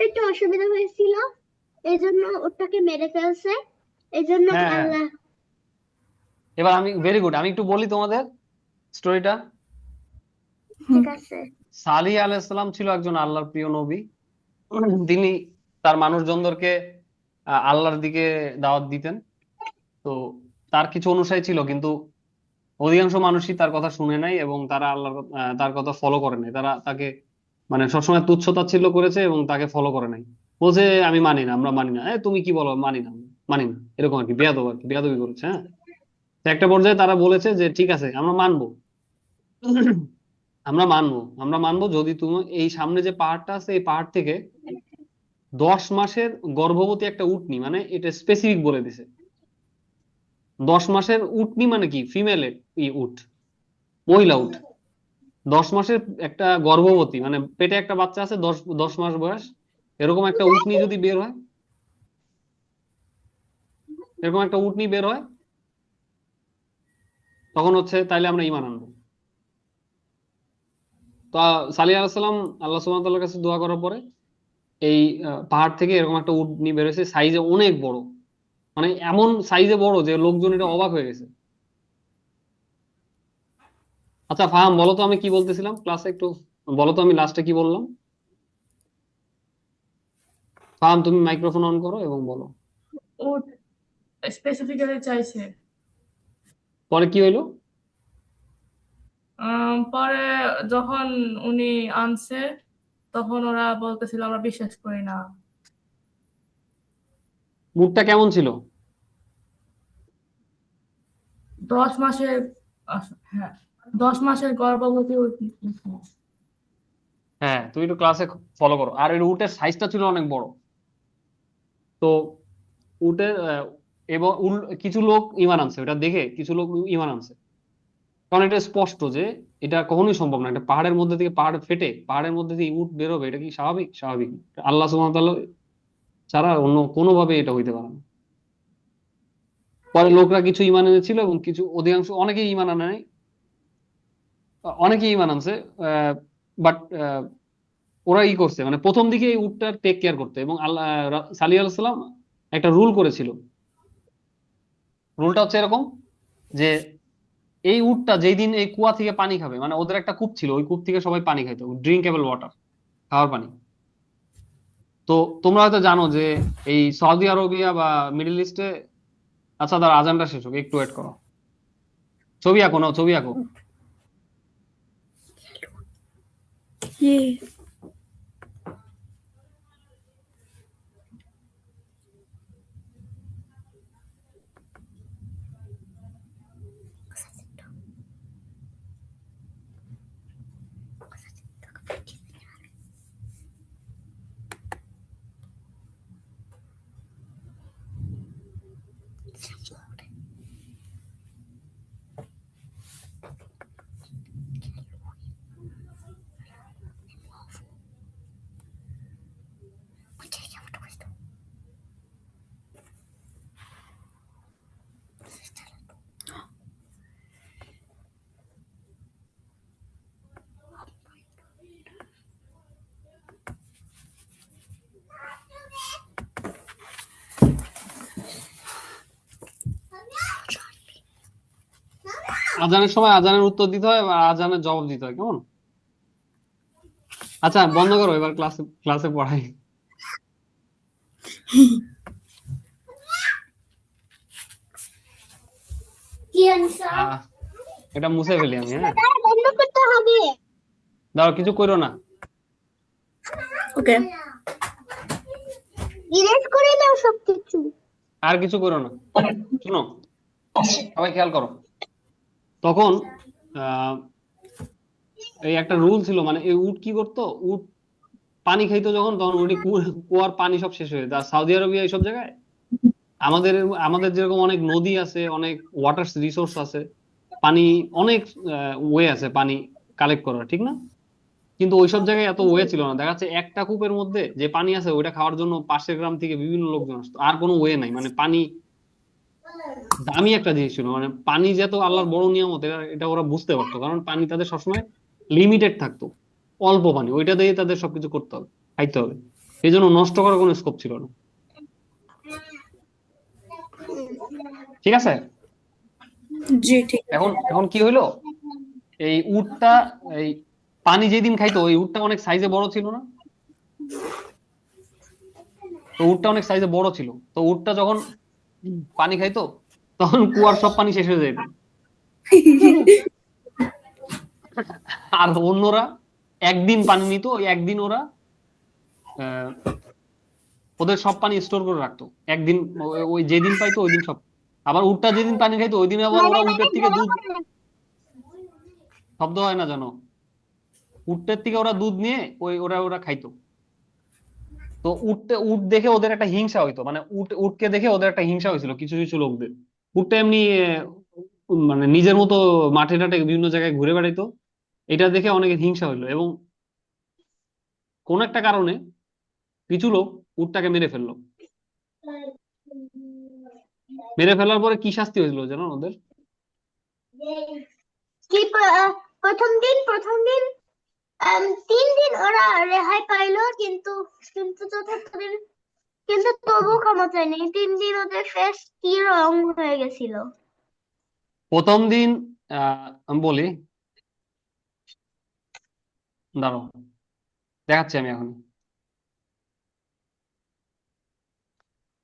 একটু অসুবিধা হয়েছিল, এই জন্য ওটাকে মেরে ফেলছে। এই জন্য হ্যাঁ, হ্যাঁ, আল্লাহ। এবার আমি, ভেরি গুড, আমি একটু বলি তোমাদের স্টোরিটা। ঠিক আছে। সালিহ আলাইহিসসালাম ছিল একজন আল্লাহর প্রিয় নবী। তিনি তার মানুষজনদেরকে আল্লাহর দিকে দাওয়াত দিতেন। তো তার কিছু অনুসারী ছিল, কিন্তু অধিকাংশ মানুষই তার কথা শুনে নাই এবং তারা তার কথা ফলো করে নাই। তারা তাকে মানে সবসময় তুচ্ছ তাচ্ছিল্য করেছে এবং তাকে ফলো করে নাই। বলছে আমি মানি না, আমরা মানি না, তুমি কি বলো, মানি না, মানি না, এরকম আর কি, বেয়াদব আর কি, বেয়াদবি করেছে। হ্যাঁ, তো একটা পর্যায়ে তারা বলেছে যে ঠিক আছে, আমরা মানবো, আমরা মানবো যদি তুমি এই সামনে যে পাহাড়টা আছে এই পাহাড় থেকে 10 মাসের গর্ভবতী একটা উটনি, মানে এটা স্পেসিফিক বলে দিছে, 10 মাসের উটনি মানে কি, ফিমেল উট, মহিলা উট, 10 মাসের একটা গর্ভবতী, মানে পেটে একটা বাচ্চা আছে, 10 10 মাস বয়স, এরকম একটা উটনি যদি বের হয়, এরকম একটা উটনি বের হয়, তখন হচ্ছে তাইলে আমরা ঈমান আনবো। তো সালিহ আলাইহিস সালাম আল্লাহ সুবহানাহু ওয়া তাআলার কাছে দোয়া করার পরে এই পাহাড় থেকে এরকম একটা উটনি বেরোছে, সাইজে অনেক বড়, মানে এমন সাইজে বড় যে লোকজন এটা অবাক হয়ে গেছে। আচ্ছা ফাহাম, বলো তো আমি কি বলতেছিলাম ক্লাসে, একটু বলো তো আমি লাস্টে কি বললাম। ফাহাম, তুমি মাইক্রোফোন অন করো এবং বলো। উট স্পেসিফিক্যালি চাইছে। পরে কি হইলো? পরে যখন উনি আনছে তখন ওরা বলতেছিল আমরা বিশ্বাস করি না। মুডটা কেমন ছিল? 10 মাসের হ্যাঁ, 10 মাসের গর্ভবতী উট। হ্যাঁ, তুমি একটু ক্লাসে ফলো করো। আর ওই উটের সাইজটা ছিল অনেক বড়। তো উটের এবং কিছু লোক ঈমান আনছে, ওটা দেখে কিছু লোক ঈমান আনছে, কারণ এটা স্পষ্ট যে এটা কখনোই সম্ভব না, একটা পাহাড়ের মধ্যে থেকে, পাহাড় ফেটে পাহাড়ের মধ্যে দিয়ে উট বেরোবে, এটা কি স্বাভাবিক? স্বাভাবিক না। আল্লাহ সুবহানাহু ওয়া তাআলা ছাড়া অন্য কোনোভাবে এটা হইতে পারে না। পরে লোকরা কিছু ঈমান এনেছিল এবং কিছু, অধিকাংশ, অনেকেই ঈমান আনে নাই, অনেকেই ঈমান আনছে। বাট ওরা ই করছে, মানে প্রথম দিকে এই উটটার টেক কেয়ার করতে, এবং আল্লাহ সাল্লাল্লাহু আলাইহি ওয়াসাল্লাম একটা রুল করেছিল। রুলটা হচ্ছে এরকম যে এই উটটা যেই দিন এই কুয়া থেকে পানি খাবে, মানে ওদের একটা কূপ ছিল, ওই কূপ থেকে সবাই পানি খাইতো, ড্রিঙ্কেবল ওয়াটার, খাওয়ার পানি। তো তোমরা হয়তো জানো যে এই সৌদি আরবিয়া বা মিডল ইস্টে, আচ্ছা তার আজানটা শেষ হোক, একটু ওয়েট করো। ছবি আঁকো, নাও ছবি আঁকো। ইয়ে আজানের সময় আজানের উত্তর দিতে হয় আর আজানের জবাব দিতে হয়, কেমন? আচ্ছা বন্ধ করো, এবার ক্লাসে ক্লাসে পড়াই। কি আনসার? আহ, এটা মুছে ফেলি আমি, হ্যাঁ। তারা বন্ধ করতে হবে। দাঁড়াও, কিছু করো না। ওকে ইরেজ করে দাও সবকিছু। আর কিছু করো না, শোনো সবাই খেয়াল করো। তখন আহ এই একটা রুল ছিল, মানে এই উট কি করতো, উট পানি খাইতো যখন, তখন উনি কুয়ার পানি সব শেষ হয়ে যেত। আর সৌদি আরবিয়া এইসব জায়গায় আমাদের আমাদের যেরকম অনেক নদী আছে, অনেক ওয়াটার রিসোর্স আছে, পানি অনেক ওয়ে আছে পানি কালেক্ট করার, ঠিক না? কিন্তু ওইসব জায়গায় এত ওয়ে ছিল না। দেখা যাচ্ছে একটা কূপের মধ্যে যে পানি আছে ওইটা খাওয়ার জন্য পাশের গ্রাম থেকে বিভিন্ন লোকজন আসতো, আর কোনো ওয়ে নাই। মানে পানি দামি একটা জিনিস ছিল, মানে পানি যে এত আল্লাহর বড় নিয়ামত, এটা এটা ওরা বুঝতে পারতো, কারণ পানি তাদের সবসময় লিমিটেড থাকতো, অল্প পানি, ওইটা দিয়ে তাদের সবকিছু করতে হবে, খাইতে হবে। এই জন্য নষ্ট করার কোনো স্কোপ ছিল না। ঠিক আছে? জি ঠিক আছে এখন এখন কি হইলো, এই উটটা, এই পানি যেদিন খাইতো ওই উটটা অনেক সাইজে বড় ছিল না? তো উটটা অনেক সাইজে বড় ছিল, তো উটটা যখন পানি খাইতো তখন কুয়ার সব পানি শেষ হয়ে যেত। আর অন্যরা একদিন পানি নিত, ওই একদিন ওরা আহ, ওদের সব পানি স্টোর করে রাখতো একদিন। ওই যেদিন পাইতো ওই দিন সব। আবার উটটা যেদিন পানি খাইতো ওই দিন আবার মানে ওরা মানে উটের থেকে বড় দুধ, করে রাখো। শব্দ হয় না জানো, উটের থেকে ওরা দুধ নিয়ে ওই ওরা ওরা খাইতো। তো উট দেখে ওদের একটা হিংসা হইতো, মানে উটকে দেখে ওদের একটা হিংসা হয়েছিল কিছু কিছু লোকদের। উটটা এমনি মানে নিজের মতো মাঠে টাটে বিভিন্ন জায়গায় ঘুরে বেড়াইতো, এটা দেখে অনেকের হিংসা হইলো, এবং কোন একটা কারণে কিছু লোক উটটাকে মেরে ফেললো। মেরে ফেলার পরে কি শাস্তি হয়েছিল জানো ওদের? কি প্রথম দিন 3 দিন ওরা রেহাই পাইলো, কিন্তু কিন্তু চতুর্থ দিন কিন্তু তবু ক্ষমা চায়নি। 3 দিন ওদের ফেস কি রং হয়ে গেছিল। প্রথম দিন আমি বলি, দাঁড়াও দেখাচ্ছি আমি এখন।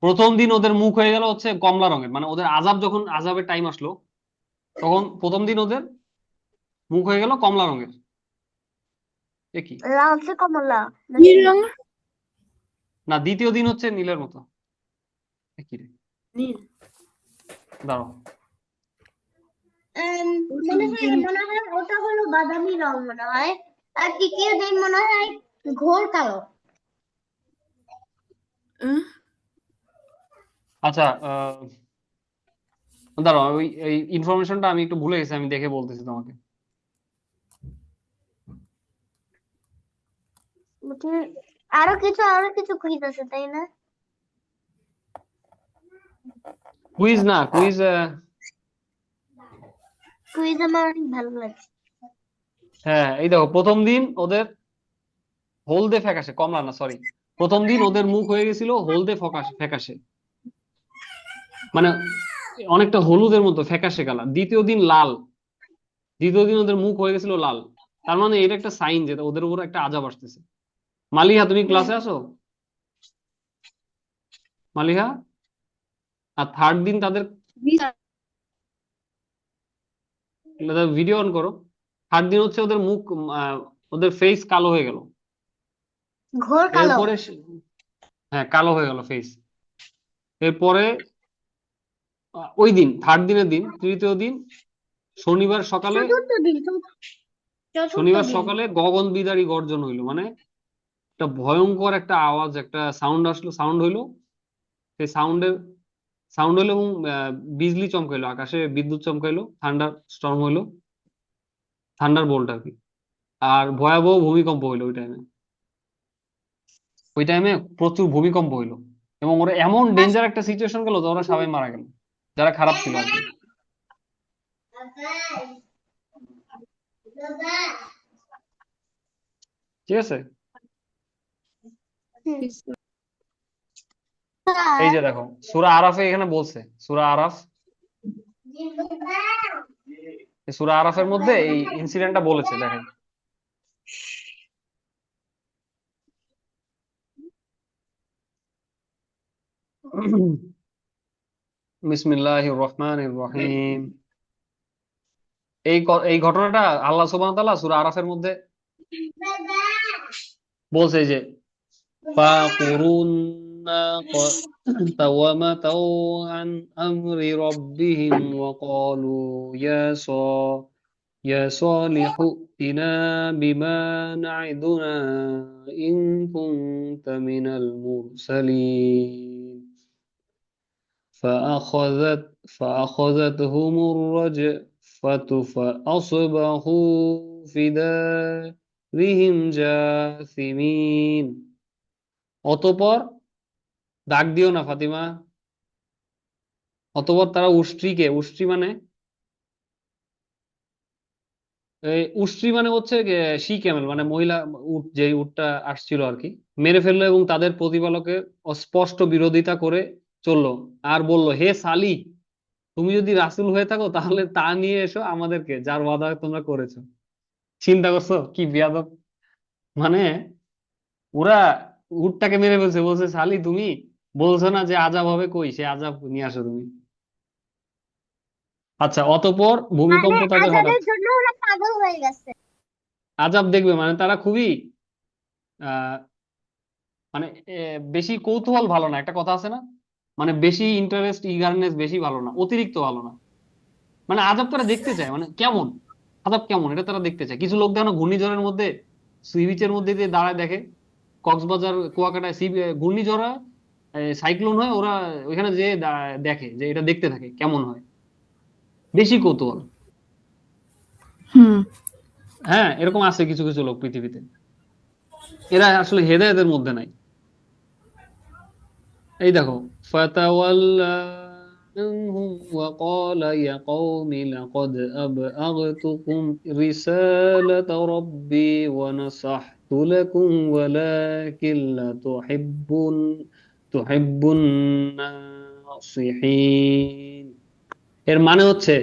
প্রথম দিন ওদের মুখ হয়ে গেল হচ্ছে কমলা রঙের, মানে ওদের আজাব, যখন আজাবের টাইম আসলো তখন প্রথম দিন ওদের মুখ হয়ে গেল কমলা রঙের। এ কি? লালচে কমলা কি নাকি? রং? না, দ্বিতীয় দিন হচ্ছে নীলের মতো। এ কি রে, নীল। দাঁড়াও। মনে হয় ওটা হলো বাদামি রং মনে হয়। আর তৃতীয় দিন মনে হয় ঘোর কালো। আহ, আচ্ছা দাঁড়াও, ওই এই ইনফরমেশনটা আমি একটু ভুলে গেছি, আমি দেখে বলতেছি তোমাকে। আরো কিছু কুইজ আছে তাই না? কুইজ না, কুইজ কুইজ আমার অনেক ভালো লাগে। হ্যাঁ এই দেখো, প্রথম দিন ওদের হলদে ফ্যাকাশে, কমলা না সরি, প্রথম দিন ওদের মুখ হয়ে গেছিল হলদে ফ্যাকাশে, মানে অনেকটা হলুদের মতো ফ্যাকাশে কালার। দ্বিতীয় দিন লাল, দ্বিতীয় দিন ওদের মুখ হয়ে গেছিল লাল। তার মানে এটা একটা সাইন যে ওদের উপর একটা আযাব আসতেছে। মালিহা তুমি ক্লাসে আসো? মালিহা। আর থার্ড দিন তাদের ভিডিও অন করো। থার্ড দিন হচ্ছে ওদের মুখ, ওদের ফেস কালো হয়ে গেল। ঘোর কালো। এরপরে হ্যাঁ, কালো হয়ে গেল ফেস। এরপরে ওই দিন থার্ড দিনের দিন, তৃতীয় দিন শনিবার সকালে, চতুর্থ দিন গগন বিদারী গর্জন হইলো, মানে একটা ভয়ঙ্কর একটা আওয়াজ, একটা সাউন্ড আসলো, সাউন্ড হইলো। সেই সাউন্ড হইলো এবং বিজলি চমকাইলো, আকাশে বিদ্যুৎ চমকাইলো, থান্ডার স্টর্ম হইলো, থান্ডার বোল্ট আর কি। আর ভয়াবহ ভূমিকম্প হইলো ওই টাইমে। ওই টাইমে প্রচুর ভূমিকম্প হইলো এবং ওরা এমন ডেঞ্জার একটা সিচুয়েশন গেল যে ওরা সবাই মারা গেল, যারা খারাপ ছিল আর কি। ঠিক আছে। এই যে দেখো সূরা আরাফে এখানে বলছে, সূরা আরাফ, এই সূরা আরাফের মধ্যে এই ইনসিডেন্টটা বলেছে, দেখেন। বিসমিল্লাহির রহমানির রহিম। এই ঘটনাটা আল্লাহ সুবহানাহু ওয়া তাআলা সূরা আরাফের মধ্যে বলছে যে ফাকুরুন্না তাওয়ামাতাও আন আমরি রাব্বিহিম ওয়া ক্বালু ইয়া সালিহু ইনা বিমা না'ইদুনা ইন কুনতা মিনাল মুরসালিন فأخذتهم الرجفة فأصبحوا في دارهم جاثمين। অতঃপর ডাক দিও না ফাতিমা, অতঃপর তারা উষ্ট্রি মানে উষ্ট্রি মানে হচ্ছে শি ক্যামেল, মানে মহিলা উট, যে উটটা আসছিল আর কি, মেরে ফেললো এবং তাদের প্রতিপালকের স্পষ্ট বিরোধিতা করে চললো। আর বলল, হে সালি, তুমি যদি রাসূল হয়ে থাকো তাহলে তা নিয়ে এসো আমাদেরকে, যার ওয়াদা তোমরা করেছো। চিন্তা করছো কি বিয়াদব! মানে ওরা উটটাকে মেরে ফেলছে, বলছে সালি তুমি বলছো না যে আযাব হবে, কই সে আযাব নিয়ে আসো তুমি। আচ্ছা, অতঃপর মানে ভূমিকম্প তাদের হঠাৎ, আজানের জন্য ওরা পাগল হয়ে গেছে। আযাব দেখবে, মানে তারা খুবই আহ মানে বেশি কৌতূহল ভালো না, একটা কথা আছে না, মানে বেশি ইন্টারেস্ট, ইগারনেস বেশি ভালো না, অতিরিক্ত ভালো না। মানে আযাব তারা দেখতে চায়, মানে কেমন আযাব, কেমন এটা তারা দেখতে চায়। কিছু লোক দেখো ঘূর্ণিঝড়ের মধ্যে, সি বিচের মধ্যে দিয়ে দাঁড়ায় দেখে, কক্সবাজার কুয়াকাটায় ঘূর্ণিঝড় হয়, সাইক্লোন হয়, ওরা ওইখানে যে দেখে, যে এটা দেখতে থাকে কেমন হয়, বেশি কৌতূহল। হুম। হ্যাঁ, এরকম আছে কিছু কিছু লোক পৃথিবীতে, এরা আসলে হেদায়েতের মধ্যে নাই। এই দেখো, ফাতাওয়াল্লা আনহুম ওয়া ক্বালা ইয়া কওমি লাকাদ আবআগতুকুম রিসালাতা রাব্বি ওয়া নাসাহতু লাকুম ওয়ালাকিন লা তুহিব্বুন নাসিহিন। এর মানে হচ্ছে,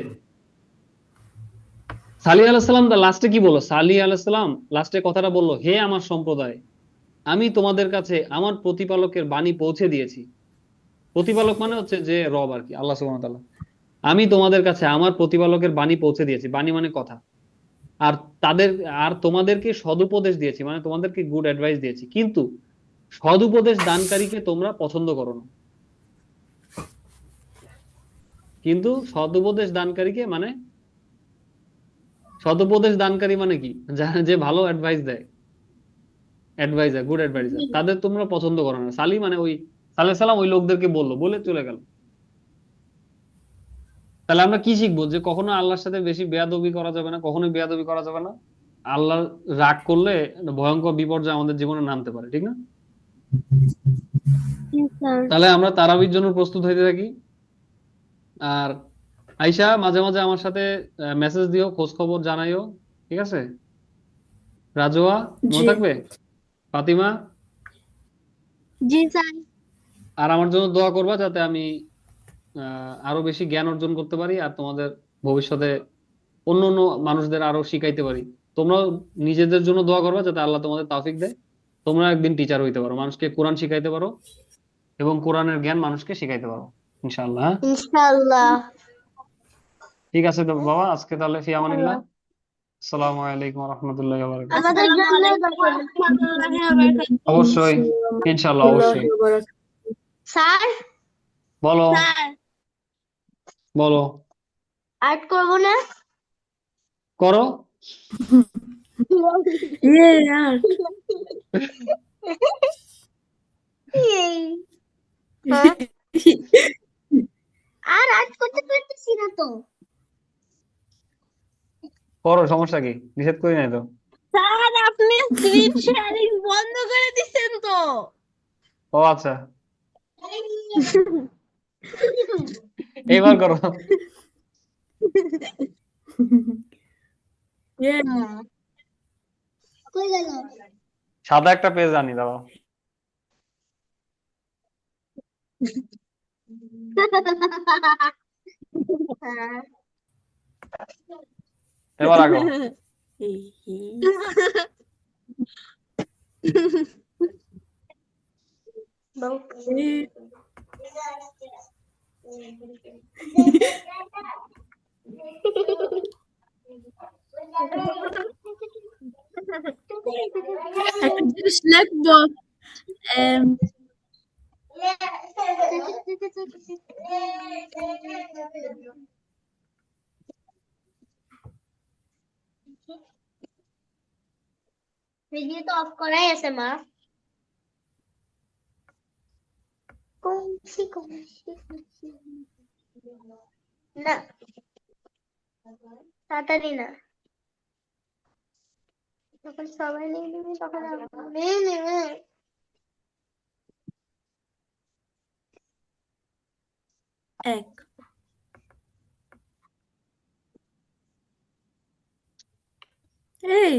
সালি আলাইহিস সালাম লাস্টে কি বললো, সালি আলাইহিস সালাম লাস্টে কথাটা বললো, হে আমার সম্প্রদায়, আমি তোমাদের কাছে আমার প্রতিপালকের বাণী পৌঁছে দিয়েছি। প্রতিপালক মানে হচ্ছে যে রব আর কি, আল্লাহ সুবহানাহু ওয়া তাআলা। আমি তোমাদের কাছে আমার প্রতিপালকের বাণী পৌঁছে দিয়েছি, বাণী মানে কথা। আর তাদের আর তোমাদেরকে সদুপদেশ দিয়েছি, মানে তোমাদেরকে গুড অ্যাডভাইস দিয়েছি, কিন্তু সদুপদেশ দানকারীকে তোমরা পছন্দ করো না। কিন্তু সদুপদেশ দানকারীকে মানে, সদুপদেশ দানকারী মানে কি, যে ভালো অ্যাডভাইস দেয়, অ্যাডভাইজার, গুড অ্যাডভাইজার, তাদের তোমরা পছন্দ করো না। সালি মানে ওই সাল্লাল্লাহু আলাইহি সাল্লাম ওই লোকদেরকে বললো, বলে চলে গেল। তাহলে আমরা কি শিখবো, যে কখনো আল্লাহর সাথে বেশি বেয়াদবি করা যাবে না, কখনোই বেয়াদবি করা যাবে না। আল্লাহ রাগ করলে একটা ভয়ঙ্কর বিপর্যয় আমাদের জীবনে নামতে পারে, ঠিক না? তাহলে আমরা তারাবির জন্য প্রস্তুত হইতে থাকি। আর আয়শা মাঝে মাঝে আমার সাথে মেসেজ দিও, খোঁজ খবর জানাইও, ঠিক আছে? রাজোয়া মনে জি। থাকবে? ফাতিমা, জি স্যার। আর আমার জন্য দোয়া করবা যাতে আমি আরো বেশি জ্ঞান অর্জন করতে পারি, আর তোমাদের ভবিষ্যতে অন্য অন্য মানুষদের আরো শিখাইতে পারি। তোমরা নিজেদের জন্য দোয়া করবা যাতে আল্লাহ তোমাদের তৌফিক দেয়, তোমরা একদিন টিচার হইতে পারো, মানুষকে কোরআন শিখাইতে পারো, এবং কোরআনের জ্ঞান মানুষকে শিখাইতে পারবো ইনশাআল্লাহ। হ্যাঁ, ইনশাআল্লাহ। ঠিক আছে তো বাবা, আজকে তাহলে ফি আমানিল্লাহ। আসসালামু আলাইকুম ওয়া রাহমাতুল্লাহি ওয়া বারাকাতুহু। আমাদের আসসালামু জন্য আলাইকুম ওয়া রাহমাতুল্লাহি ওয়া বারাকাতুহু। অবশ্যই, ইনশাআল্লাহ, অবশ্যই। স্যার, বলো, স্যার, বলো, আর্ট করবো না? করো। ইয়ে यार হ্যাঁ, আর আর্ট করতে পারতেছি না তো। করো, সমস্যা কি, নিষেধ করি নাই তো। স্যার আপনি স্ক্রিন শেয়ারিং বন্ধ করে দিছেন তো। ও আচ্ছা, এইবার করো। ये কই গেল? সাদা একটা পেজ আনি দাও। হ্যাঁ। এবার আগো। একটা জিনিস লিখবো এম, ভিডিও তো অফ করাই আছে মা। কমছি কমছি কমছি। না, তাড়াতাড়ি না, যখন সবাই নিয়ে নেবে তখন নিয়ে নেবে। এক এই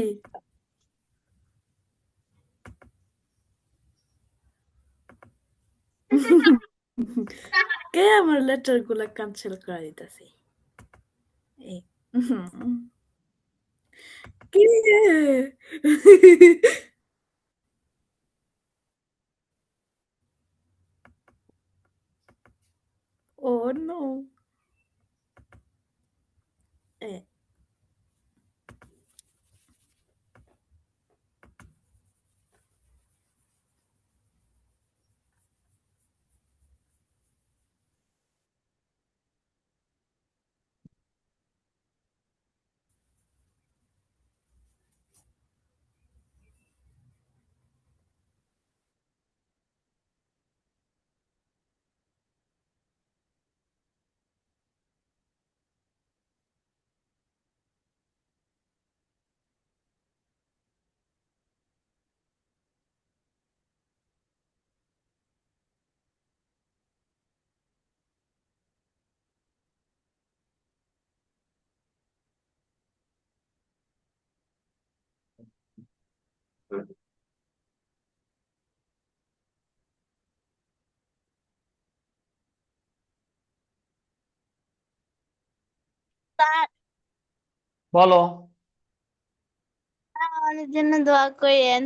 কে আমার লেটার গুলা ক্যান্সেল করে দিতেছে এই কি রে? Oh no. Eh. স্যার বলো। আমাদের জন্য দোয়া করেন।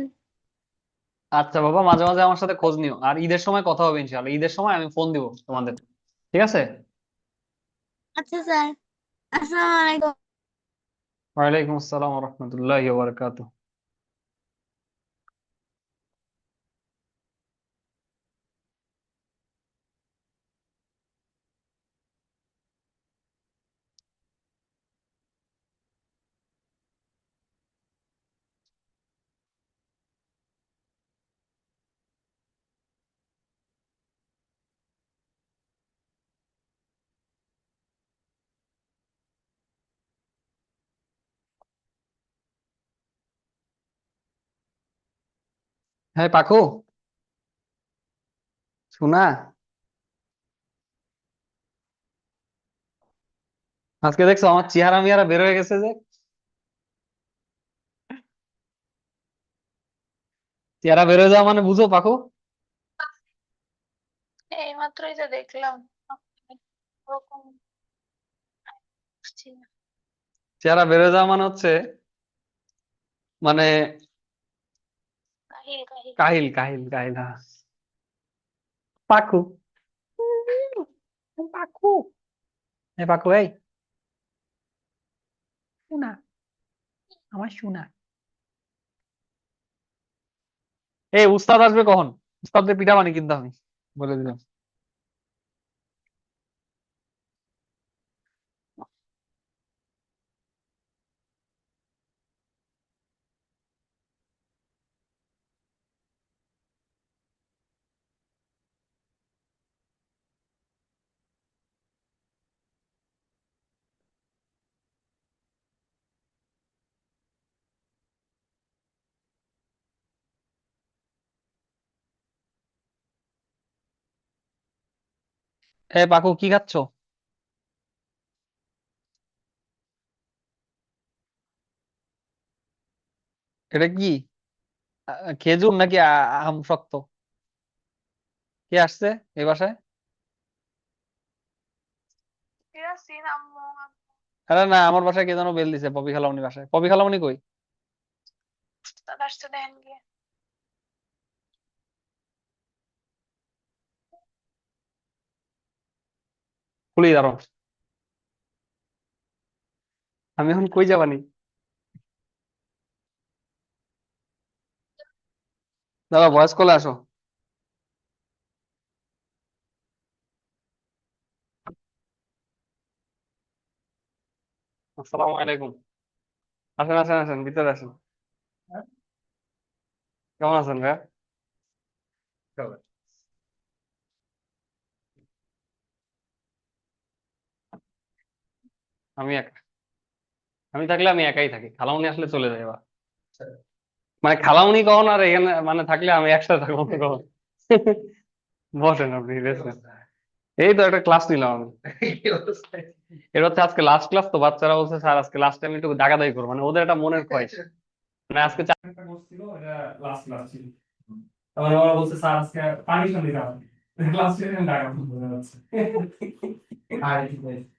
আচ্ছা বাবা, মাঝে মাঝে আমার সাথে খোঁজ নিও, আর ঈদের সময় কথা হবে ইনশাআল্লাহ। ঈদের সময় আমি ফোন দিব তোমাদের, ঠিক আছে? আচ্ছা স্যার, আসসালামু আলাইকুম। ওয়ালাইকুম আসসালাম ওয়া রাহমাতুল্লাহি ওয়া বারাকাতুহু। হ্যাঁ পাখু, শোনা, আজকে দেখছো আমার চেহারা মিয়ারা বের হয়ে গেছে যে। চেহারা বের হয়ে যাওয়া মানে বুঝো পাখু? এই মাত্রই তো দেখলাম ওরকম আসছি না। চেহারা বের হয়ে যাওয়া মানে হচ্ছে, মানে কাহিল কাহিল। কাহিল কাহিল কাহিল, হ্যাঁ। পাখু, পাখু, এই পাখু, এই শোনা, আমার শোনা। এই উস্তাদ আসবে কখন? উস্তাদের পিঠা বানি কিন্তু আমি বলে দিলাম। এ পাখু, কি খাচ্ছ? এটা কি? খেজুর নাকি আম শক্ত? কে আসছে এই বাসায়? আরে না, আমার বাসায় কে যেন বেল দিছে, পপি খালামণি বাসায়। পপি খালামণি কই? খুলি, দাঁড়াও। আমি এখন কই যাবানি? দাদা, ভয়েস কলে আসো। আসসালামু আলাইকুম। আসেন আসেন আসেন, ভিতরে আসেন। কেমন আছেন ভাইয়া? আমি একা। আমি থাকলে আমি একাই থাকি, খালামণি আসলে চলে যায় এবার। মানে খালামণি কখন আর এখানে মানে থাকলে আমি একসাথে থাকবো না কখন। বসেন আপনি, রেস্ট নেন। এই তো একটা ক্লাস নিলাম আমি। এটা হচ্ছে আজকে লাস্ট ক্লাস, তো বাচ্চারা বলছে স্যার আজকে লাস্ট টাইম একটু দাগাদাগি করবো, মানে ওদের একটা মনের খয়েস। মানে আজকে চারটা কোর্স ছিল, এটা লাস্ট ক্লাস ছিল। তারপরে ওরা বলছে স্যার আজকে পানিশমেন্ট দিতে হবে, ক্লাস শেষে দাগা হয়ে যাচ্ছে। আর কি বলবো?